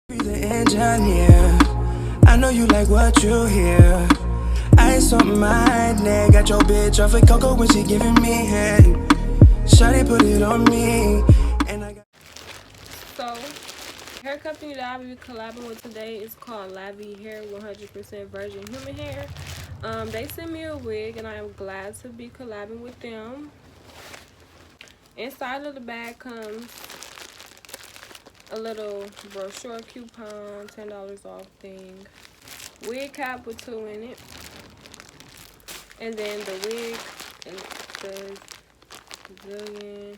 The engineer, I know you like what you hear. Ice on my neck, got your bitch off of cocoa when she giving me head. Shawty put it on me, and I got. So, hair company that I'll be collabing with today is called Lavyhair, 100% virgin human hair. They sent me a wig, and I am glad to be collabing with them. Inside of the bag comes a little brochure coupon, $10 off thing, wig cap with 2 in it, and then the wig, and it says Brazilian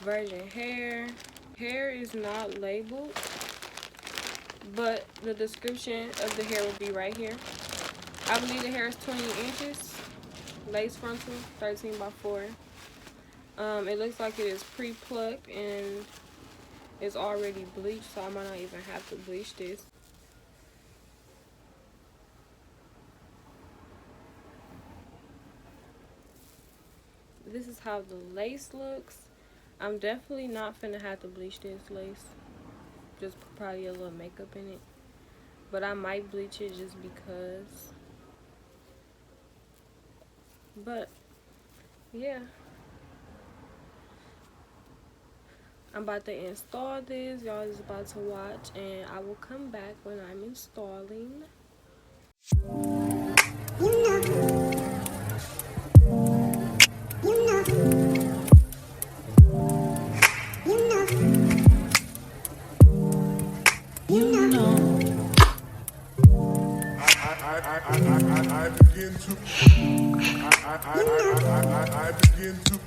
virgin hair. Hair is not labeled, but the description of the hair will be right here. I believe the hair is 20 inches, lace frontal, 13 by 4. It looks like it is pre-plucked and it's already bleached, so I might not even have to bleach this. This is how the lace looks. I'm definitely not finna have to bleach this lace. Just probably a little makeup in it. But I might bleach it just because. But, yeah. I'm about to install this. Y'all is about to watch, and I will come back when I'm installing. I begin to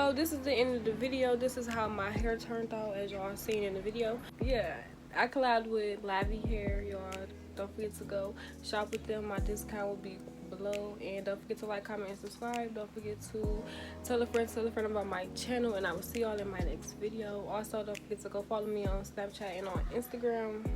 So this is the end of the video. This is how my hair turned out, as y'all seen in the video. Yeah, I collabed with Lavyhair, y'all. Don't forget to go shop with them. My discount will be below, and don't forget to like, comment, and subscribe. Don't forget to tell a friend about my channel, and I will see y'all in my next video. Also, don't forget to go follow me on Snapchat and on Instagram.